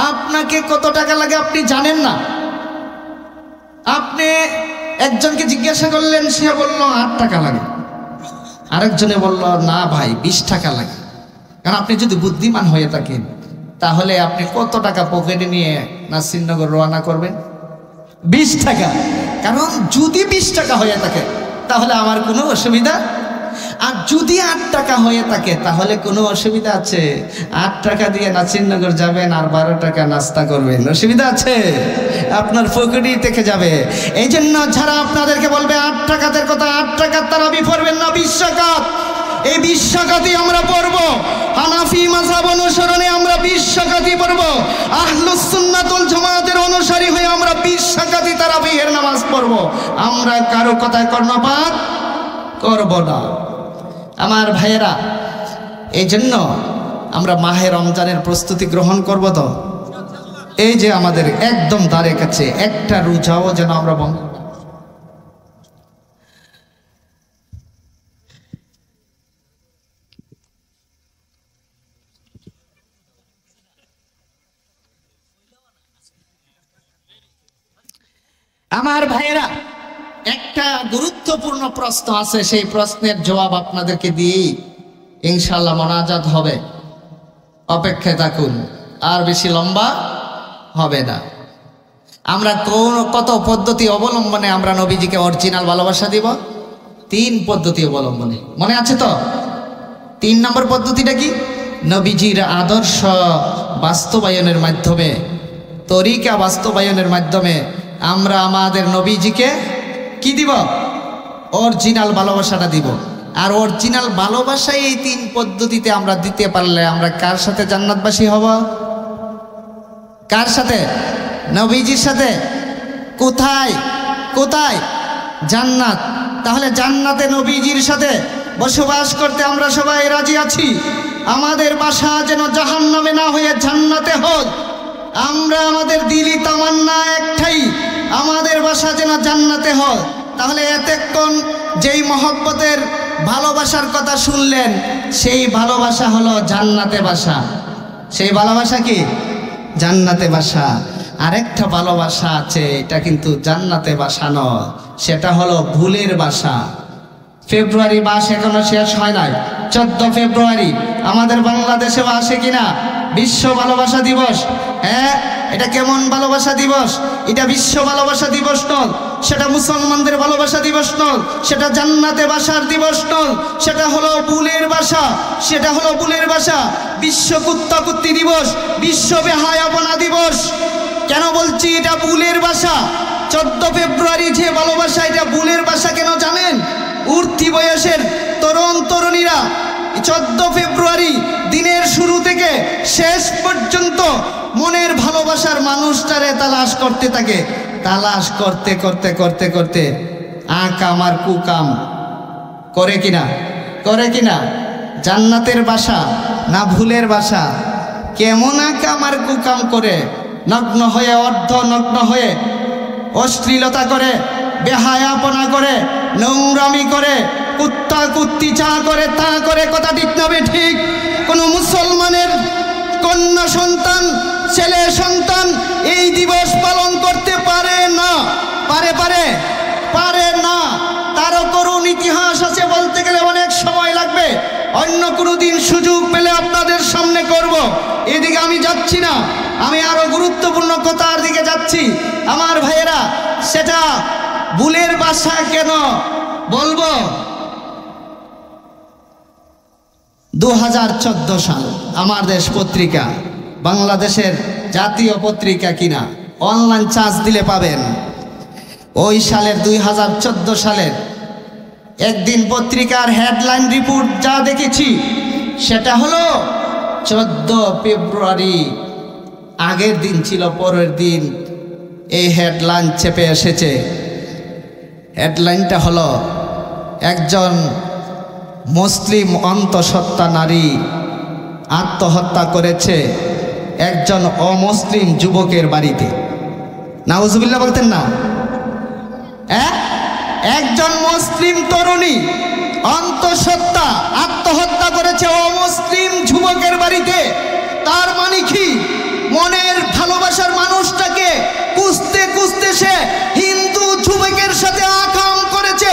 Speaker 1: আপনাকে কত টাকা লাগে আপনি জানেন না। আপনি একজনকে জিজ্ঞাসা করলেন, সে বলল 8 টাকা লাগে। আরেকজনে বলল না ভাই 20 টাকা লাগে। কারণ আপনি যদি বুদ্ধিমান হয়ে থাকেন, তাহলে আপনি কত টাকা পকেটে নিয়ে নাসিরনগর রওনা করবেন? 20 টাকা। কারণ যদি 20 টাকা হয়ে থাকে তাহলে আমার কোনো অসুবিধা, আর যদি 8 টাকা হয়ে থাকে তাহলে কোনো অসুবিধা আছে? 8 টাকা দিয়ে নাসিরনগর যাবেন আর 12 টাকা নাস্তা করবেন, অসুবিধা আছে? আপনার পকেটেই থেকে যাবে। এই জন্য যারা আপনাদেরকে বলবে 8 টাকাতের কথা, 8 টাকার তারাবি পড়বেন না, 20 রাকাত। এই 20 রাকাতই আমরা পড়ব। হানাফি মাযহাব অনুসরণে আমরা 20 রাকাতই পড়ব। আহলুস সুন্নাত ওয়াল জামাতের অনুসারী হয়ে আমরা 20 রাকাতই তারাবিহের নামাজ পড়ব। আমরা কারো কথায় কর্ণপাত করব না। আমার ভাইয়েরা, এই জন্য আমরা মাহে রমজানের প্রস্তুতি গ্রহণ করব তো। এই যে আমাদের একদম দ্বারের কাছে একটা রোজাও যেন আমরা বন্ধ। আমার ভাইয়েরা, একটা গুরুত্বপূর্ণ প্রশ্ন আছে, সেই প্রশ্নের জবাব আপনাদেরকে দিয়েই ইনশাআল্লাহ মোনাজাত হবে। অপেক্ষায় থাকুন, আর বেশি লম্বা হবে না। আমরা কত পদ্ধতি অবলম্বনে আমরা নবীজিকে অরিজিনাল ভালোবাসা দিব? 3 পদ্ধতি অবলম্বনে, মনে আছে তো? 3 নম্বর পদ্ধতিটা কি? নবীজির আদর্শ বাস্তবায়নের মাধ্যমে, তরিকা বাস্তবায়নের মাধ্যমে আমরা আমাদের নবীজিকে কি দিব? অরিজিনাল ভালোবাসাটা দিব। আর অরিজিনাল ভালোবাসাই এই তিন পদ্ধতিতে আমরা দিতে পারলে আমরা কার সাথে জান্নাতবাসী হব? কার সাথে? নবীজির সাথে। কোথায় কোথায়? জান্নাত। তাহলে জান্নাতে নবীজির সাথে বসবাস করতে আমরা সবাই রাজি আছি। আমাদের বাসা যেন জাহান্নামে না হয়ে জান্নাতে হোক। আমরা আমাদের দিলি তামান্না একটাই, আমাদের বাসা যেন জান্নাতে হোক। তাহলে এতক্ষণ যেই মহব্বতের ভালোবাসার কথা শুনলেন, সেই ভালোবাসা হলো জান্নাতে বাসা। সেই ভালোবাসা কি? জান্নাতে বাসা। আরেকটা ভালোবাসা আছে, এটা কিন্তু জান্নাতে বাসা নয়, সেটা হলো ভুলের বাসা। ফেব্রুয়ারি মাস এখনো শেষ হয় নাই, 14 ফেব্রুয়ারি আমাদের বাংলাদেশে আসে কিনা বিশ্ব ভালোবাসা দিবস। হ্যাঁ, এটা কেমন ভালোবাসা দিবস? এটা বিশ্ব ভালোবাসা দিবস নয়, সেটা মুসলমানদের ভালোবাসা দিবস নয়, সেটা জান্নাতে বাসার দিবস নয়, সেটা হলো ভুলের বাসা। সেটা হলো ভুলের বাসা। বিশ্ব কুত্তাকুত্তি দিবস, বিশ্ব বেহায়াপনা দিবস। কেন বলছি এটা ভুলের বাসা? 14 ফেব্রুয়ারি যে ভালোবাসা, এটা ভুলের বাসা কেন জানেন? উর্থি বয়সের তরুণ তরুণীরা 14 ফেব্রুয়ারি দিনের শুরু থেকে শেষ পর্যন্ত মনের ভালোবাসার মানুষটারে তালাশ করতে থাকে। তালাশ করতে করতে করতে করতে আকাম আর কুকাম করে কিনা? করে কিনা? জান্নাতের বাসা না ভুলের বাসা? কেমন আকাম আর কুকাম করে? নগ্ন হয়ে, অর্ধ নগ্ন হয়ে অশ্লীলতা করে, বেহায়াপনা করে, নোংরামি করে, কুত্তা কুত্তি যা করে তা করে। কথা ঠিক না ঠিক? কোন মুসলমানের কন্যা সন্তান, ছেলে সন্তান এই দিবস পালন করতে পারে না। পারে না। তারও করুণ ইতিহাস আছে, বলতে গেলে অনেক সময় লাগবে। অন্য কোনো দিন সুযোগ পেলে আপনাদের সামনে করব। এদিকে আমি যাচ্ছি না, আমি আরো গুরুত্বপূর্ণ কথার দিকে যাচ্ছি। আমার ভাইয়েরা, সেটা ভুলের বাসা কেন বলবো? 2014 সাল আমার দেশ পত্রিকা, বাংলাদেশের জাতীয় পত্রিকা কিনা, অনলাইন চার্জ দিলে পাবেন। ওই সালের 2014 সালের একদিন পত্রিকার হেডলাইন রিপোর্ট যা দেখেছি, সেটা হলো 14 ফেব্রুয়ারি আগের দিন ছিল, পরের দিন এই হেডলাইন চেপে এসেছে। হেডলাইনটা হলো, একজন মুসলিম অন্তঃসত্ত্বা নারী আত্মহত্যা করেছে একজন অমুসলিম যুবকের বাড়িতে। নাউজুবিল্লাহ বলতেন না? একজন মুসলিম তরুণী অন্তঃসত্ত্বা আত্মহত্যা করেছে অমুসলিম যুবকের বাড়িতে। তার মানে কি? মনের ভালোবাসার মানুষটাকে খুঁজতে খুঁজতে সে হিন্দু যুবকের সাথে আকাম করেছে,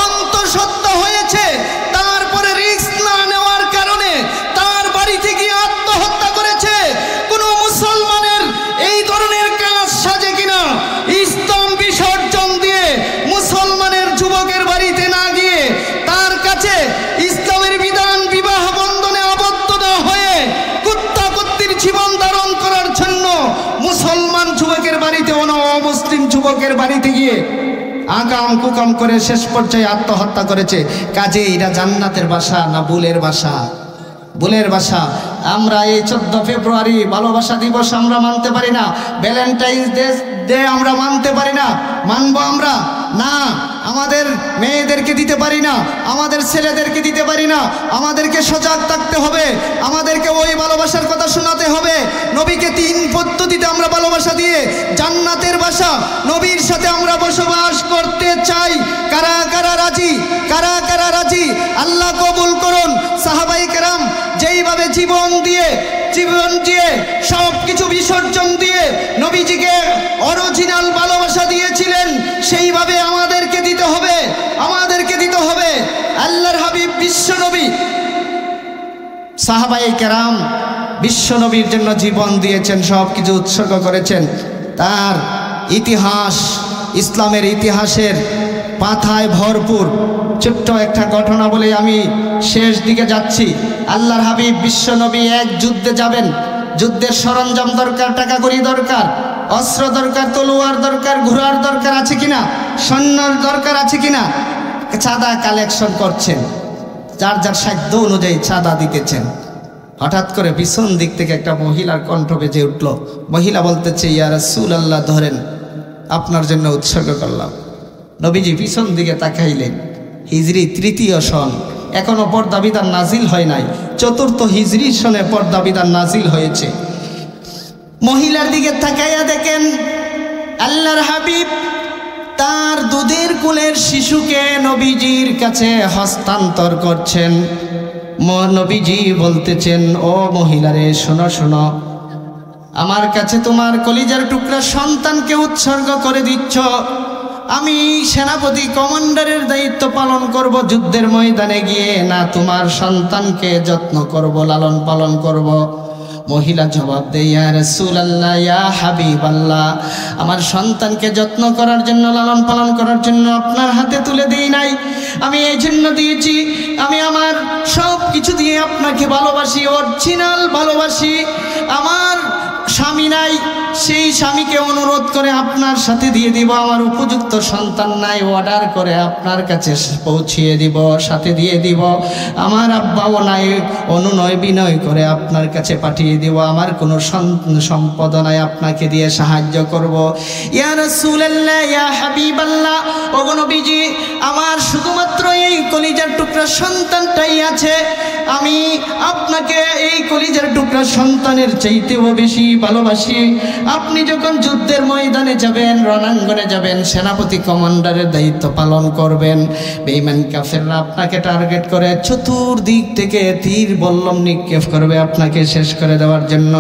Speaker 1: অন্তঃসত্ত্বা হয়েছে। তারপরে রিস্ক না নেওয়ার কারণে তার বাড়িতে গিয়ে আত্মহত্যা করেছে। কোন মুসলমানের এই ধরনের কাজ সাজে কিনা? ইসলাম বিসর্জন দিয়ে মুসলমানের যুবকের বাড়িতে না গিয়ে তার কাছে ইসলামের বিধান বিবাহ বন্ধনে আবদ্ধ না হয়ে কুত্তা কুত্তির জীবন ধারণ করার জন্য মুসলমান যুবকের বাড়িতে অমুসলিম যুবকের বাড়িতে গিয়ে আকাম কুকাম করে শেষ পর্যায়ে আত্মহত্যা করেছে। কাজে এটা জান্নাতের বাসা না ভুলের বাসা? ভুলের বাসা। আমরা এই 14 ফেব্রুয়ারি ভালোবাসা দিবস আমরা মানতে পারি না, ভ্যালেন্টাইন্স ডে আমরা মানতে পারি না। মানবো আমরা না? আমাদের মেয়েদেরকে দিতে পারি না, আমাদের ছেলেদেরকে দিতে পারি না। আমাদেরকে সজাগ থাকতে হবে, আমাদেরকে ওই ভালোবাসার কথা শোনাতে হবে। নবীকে 3 পদ্ধতিতে আমরা ভালোবাসা দিয়ে জান্নাতের বাসা নবীর সাথে আমরা বসবাস করতে চাই। কারা কারা রাজি? কারা কারা রাজি? আল্লাহ কবুল করুন। সাহাবায়ে কেরাম যেইভাবে জীবন দিয়ে সব কিছু বিসর্জন দিয়ে নবীজিকে অরিজিনাল ভালোবাসা দিয়েছিলেন, সেইভাবে আমাদেরকে দিতে হবে, আমাদেরকে দিতে হবে। আল্লাহর হাবিব বিশ্বনবী, সাহাবায়ে কেরাম বিশ্বনবীর জন্য জীবন দিয়েছেন, সব কিছু উৎসর্গ করেছেন। তার ইতিহাস ইসলামের ইতিহাসের পাতায় ভরপুর। ছোট্ট একটা ঘটনা বলে আমি শেষ দিকে যাচ্ছি। আল্লাহর হাবিব বিশ্বনবী এক যুদ্ধে যাবেন, যুদ্ধের সরঞ্জাম দরকার, টাকা কড়ি দরকার, অস্ত্র দরকার, তলোয়ার দরকার, ঘোড়ার দরকার আছে কিনা, সৈন্যর দরকার আছে কিনা। চাঁদা কালেকশন করছেন। যার যার সাধ্য অনুযায়ী চাঁদা দিতেছেন। হঠাৎ করে পিছন দিক থেকে একটা মহিলার কণ্ঠ বেজে উঠল। মহিলা বলতেছে, ইয়া রাসূলুল্লাহ, ধরেন, আপনার জন্য উৎসর্গ করলাম। নবীজি পিছন দিকে তাকাইলেন। হিজরি 3য় সন, এখনো পর্দা বিধান নাজিল হয় নাই। 4th হিজরি সনে পর্দা বিধান নাজিল হয়েছে। মহিলার দিকে তাকাইয়া দেখেন আল্লাহর হাবিব তার দুধের কোলের শিশুকে নবীজির কাছে হস্তান্তর করছেন। নবীজি বলতেছেন, ও মহিলারে, শোনো শোনো, আমার কাছে তোমার কলিজার টুকরা সন্তানকে উৎসর্গ করে দিচ্ছ। আমি সেনাপতি কমান্ডারের দায়িত্ব পালন করব যুদ্ধের ময়দানে গিয়ে, না তোমার সন্তানকে যত্ন করব, লালন পালন করব? মহিলা জবাব দেয়, ইয়া রাসূলুল্লাহ, ইয়া হাবিবাল্লাহ, আমার সন্তানকে যত্ন করার জন্য, লালন পালন করার জন্য আপনার হাতে তুলে দিই নাই, আমি এই জন্য দিয়েছি, আমি আমার সব কিছু দিয়ে আপনাকে ভালোবাসি, অরিজিনাল ভালোবাসি। আমার স্বামী নাই, সেই স্বামীকে অনুরোধ করে আপনার সাথে দিয়ে দিব। আমার উপযুক্ত সন্তান নাই, অর্ডার করে আপনার কাছে পৌঁছিয়ে দিব, সাথে দিয়ে দিব। আমার আব্বাও নাই, অনুনয় বিনয় করে আপনার কাছে পাঠিয়ে দিব। আমার কোনো সম্পদ নাই, আপনাকে দিয়ে সাহায্য করব। ইয়া রাসূলুল্লাহ, ইয়া হাবিবাল্লাহ, ওগো নবীজি, আমার শুধুমাত্র এই কলিজার টুকরা সন্তানটাই আছে। আমি আপনাকে এই কলিজার টুকরা সন্তানের চাইতেও বেশি ভালোবাসি। আপনি যখন যুদ্ধের ময়দানে যাবেন, রণাঙ্গনে যাবেন, সেনাপতি কমান্ডারের দায়িত্ব পালন করবেন, বেঈমান কাফেররা আপনাকে টার্গেট করে চতুর্দিক থেকে তীর বল্লম নিক্ষেপ করবে আপনাকে শেষ করে দেওয়ার জন্য।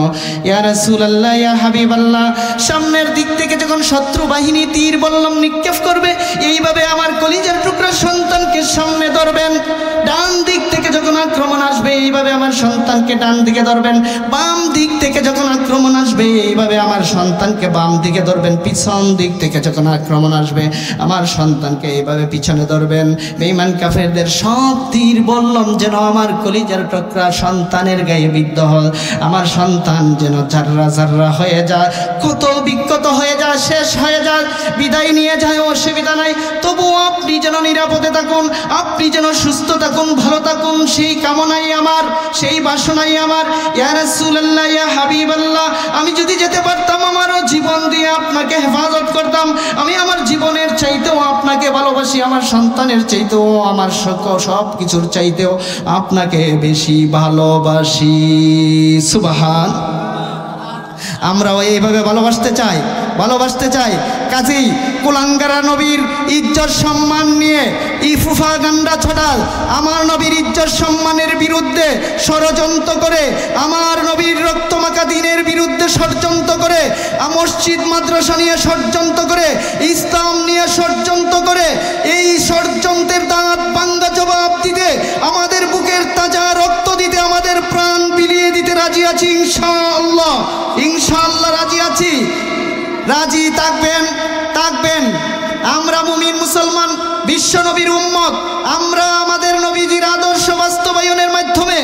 Speaker 1: ইয়া রাসূলুল্লাহ, ইয়া হাবিবাল্লাহ, সামনের দিক থেকে যখন শত্রু বাহিনী তীর বল্লম নিক্ষেপ করবে, এইভাবে আমার কলিজার টুকরা সন্তানকে সামনে ধরবেন। ডান দিক থেকে যখন আক্রমণ আসবে, এইভাবে আমার সন্তানকে ডান দিকে ধরবেন। বাম দিক থেকে যখন আক্রমণ আসবে, এইভাবে আমার সন্তানকে বাম দিকে ধরবেন। পিছন দিক থেকে যখন আক্রমণ আসবে, আমার সন্তানকে এইভাবে পিছনে ধরবেন। বেঈমান কাফেরদের সব তীর বললাম যেন আমার কলিজার টুকরা সন্তানের গায়ে বিদ্ধ হয়, আমার সন্তান যেন জাররা জাররা হয়ে যায়, কত বিক্ষত হয়ে যায়, শেষ হয়ে যায়, বিদায় নিয়ে যায়, অসুবিধা নাই। তবুও আপনি যেন নিরাপদে থাকুন, আপনি যেন সুস্থ থাকুন, ভালো থাকুন, সেই কামনাই আমার, সেই বাসনাই আমার। ইয়া রাসূলুল্লাহ, ইয়া হাবিবাল্লাহ, আমি যদি যেতে পারতাম আমারও জীবন দিয়ে আপনাকে হেফাজত করতাম। আমি আমার জীবনের চাইতেও আপনাকে ভালোবাসি, আমার সন্তানের চাইতেও, আমার সব কিছুর চাইতেও আপনাকে বেশি ভালোবাসি। সুবহান। আমরাও এইভাবে ভালোবাসতে চাই, ভালোবাসতে চাই। কাজেই কুলাঙ্গারা নবীর ইজ্জত সম্মান নিয়ে ইফুফা গান্ডা ছড়াল, আমার নবীর ইজ্জত সম্মানের বিরুদ্ধে ষড়যন্ত্র করে, আমার নবীর রক্তমাখা দিনের বিরুদ্ধে ষড়যন্ত্র করে, মসজিদ মাদ্রাসা নিয়ে ষড়যন্ত্র করে, ইসলাম নিয়ে ষড়যন্ত্র করে, এই ষড়যন্ত্রের দাঁত ভাঙ্গা জবাব দিতে, আমাদের বুকের তাজা রক্ত দিতে, আমাদের প্রাণ বিলিয়ে দিতে রাজি আছি ইনশাআল্লাহ। ইনশাআল্লাহ রাজি আছি। রাজি থাকবেন, থাকবেন। আমরা মুমিন মুসলমান, বিশ্ব নবীর উম্মত, আমরা আমাদের নবীজির আদর্শ বাস্তবায়নের মাধ্যমে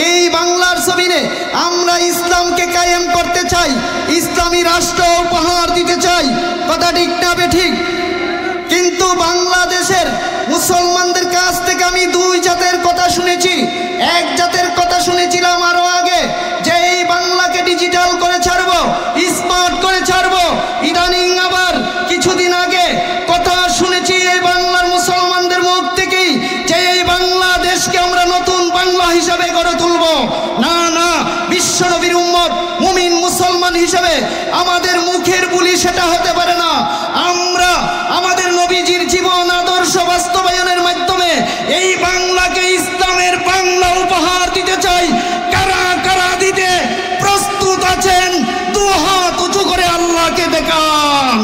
Speaker 1: এই বাংলার জমিনে আমরা ইসলামকে কায়েম করতে চাই, ইসলামী রাষ্ট্র উপহার দিতে চাই। কথা ঠিক না বেঠিক? কিন্তু বাংলাদেশের মুসলমানদের কাছ থেকে আমি দুই জাতের কথা শুনেছি। এক জাতের কথা শুনেছিলাম আরো আগে, যে এই বাংলাকে ডিজিটাল করে ছাড়বো, স্মার্ট করে ছাড়বো। ইদানিং আবার কিছুদিন আগে কথা শুনেছি এই বাংলার মুসলমানদের মুখ থেকেই, যে এই বাংলাদেশকে আমরা নতুন বাংলা হিসাবে গড়ে তুলবো। না না, বিশ্ব নবীর উম্মত মুমিন মুসলমান হিসাবে আমাদের মুখের বুলি সেটা হতে পারে না। আমরা আমাদের নবীজির জীবন আদর্শ বাস্তবায়নের মাধ্যমে এই বাংলাকে ইসলামের বাংলা উপহার দিতে চাই। কারা কারা দিতে প্রস্তুত আছেন? দু হাত উঁচু করে আল্লাহকে দেখান।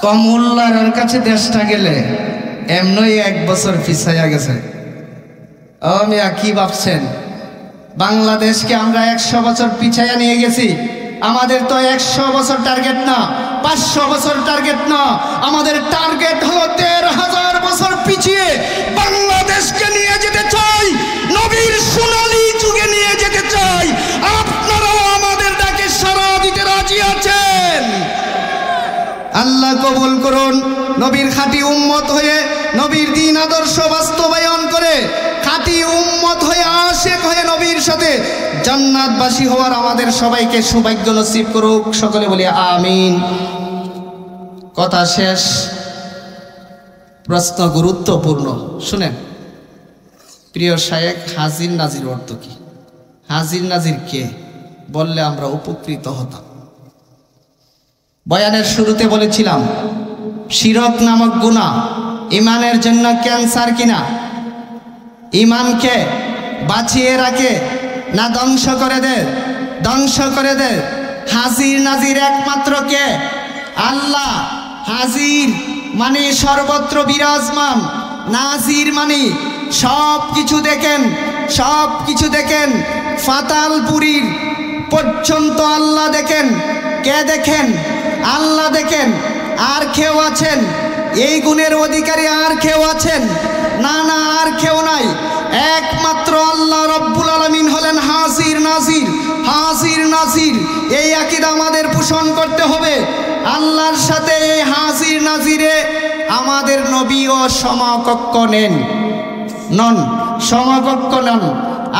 Speaker 1: কমুল্লার কাছে দেশটা গেলে এমনই 1 বছর পিছাইয়া গেছে। আমি কি ভাবছেন বাংলাদেশকে আমরা 100 বছর পিছাইয়া নিয়ে গেছি? আমাদের তো 100 বছর টার্গেট না, 500 বছর টার্গেট না, আমাদের টার্গেট হলো 13,000 বছর পিছিয়ে বাংলাদেশকে নিয়ে যেতে চাই, নবীর সোনালী যুগে নিয়ে যেতে কবুল করুন। নবীর খাঁটি উম্মত হয়ে নবীর দ্বীন আদর্শ বাস্তবায়ন করে খাঁটি উম্মত হয়ে আশিক হয়ে নবীর সাথে জান্নাতবাসী হওয়ার আমাদের সবাইকে সৌভাগ্য নসিব করুক। সকলে বলি আমিন। কথা শেষ। প্রশ্ন গুরুত্বপূর্ণ, শুনেন। প্রিয় শায়েখ, হাজির নাজির অর্থ কি? হাজির নাজির কে বললে আমরা উপকৃত হতাম। বয়ানের শুরুতে বলেছিলাম শিরক নামক গুনাহ ইমানের জন্য ক্যান্সার কিনা, ইমানকে বাঁচিয়ে রাখে না ধ্বংস করে দেয়? ধ্বংস করে দেয়। হাজির নাজির একমাত্র কে? আল্লাহ। হাজির মানে সর্বত্র বিরাজমান, নাজির মানে সব কিছু দেখেন, সব কিছু দেখেন। ফাতালপুরীর পর্যন্ত আল্লাহ দেখেন। কে দেখেন? আল্লাহ দেখেন। আর কেউ আছেন এই গুণের অধিকারী? আর কেউ আছেন? না না, আর কেউ নাই। একমাত্র আল্লাহ রব্বুল আলামিন হলেন হাজির নাজির। হাজির নাজির এই আকীদা আমাদের পোষণ করতে হবে। আল্লাহর সাথে এই হাজির নাজিরে আমাদের নবীও সমকক্ষ নন, সমকক্ষ নন।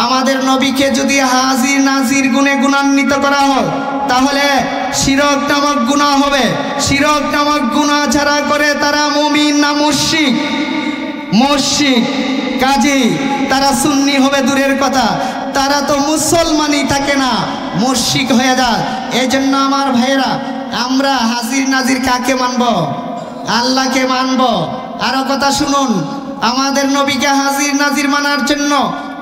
Speaker 1: আমাদের নবীকে যদি হাজির নাজির গুণে গুণান্বিত করা হয় তাহলে শিরক নামক গুনাহ হবে। শিরক নামক গুনাহ যারা করে তারা মুমিন না মুশরিক? মুশরিক। কাজী তারা সুন্নি হবে দূরের কথা, তারা তো মুসলমানই থাকে না, মুশরিক হয়ে যায়। এই জন্য আমার ভাইয়েরা, আমরা হাজির নাজির কাকে মানব? আল্লাহকে মানব। আরো কথা শুনুন, আমাদের নবীকে হাজির নাজির মানার জন্য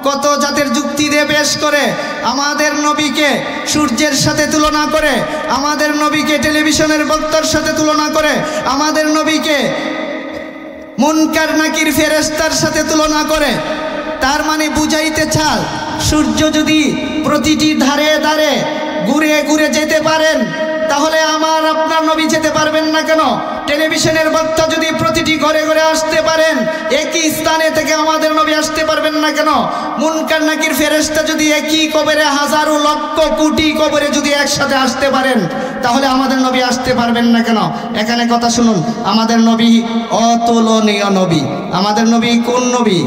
Speaker 1: কত জাতের যুক্তি দিয়ে পেশ করে। আমাদের নবীকে সূর্যের সাথে তুলনা করে, আমাদের নবীকে টেলিভিশনের বক্তার সাথে তুলনা করে, আমাদের নবীকে মুনকার নাকির ফেরেশতার সাথে তুলনা করে। তার মানে বুঝাইতে চায় সূর্য যদি প্রতিটি ধারে ধারে ঘুরে ঘুরে যেতে পারেন তাহলে আমার আপনার নবী যেতে পারবেন না কেন? টেলিভিশনের বক্তা যদি প্রতিটি ঘরে ঘরে আসতে পারেন একই স্থানে থেকে আমাদের নবী আসতে পারবেন না কেন? মুনকার নাকির ফেরেশতা যদি একই কবরে হাজারো লক্ষ কোটি কবরে যদি একসাথে আসতে পারেন তাহলে আমাদের নবী আসতে পারবেন না কেন? এখানে কথা শুনুন, আমাদের নবী অতুলনীয় নবী। আমাদের নবী কোন নবী?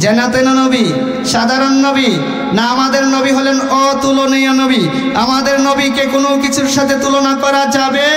Speaker 1: জান্নাতের নবী? সাধারণ নবী? না, আমাদের নবী হলেন অতুলনীয় নবী। আমাদের নবীকে কোনো কিছুর সাথে তুলনা করা যাবে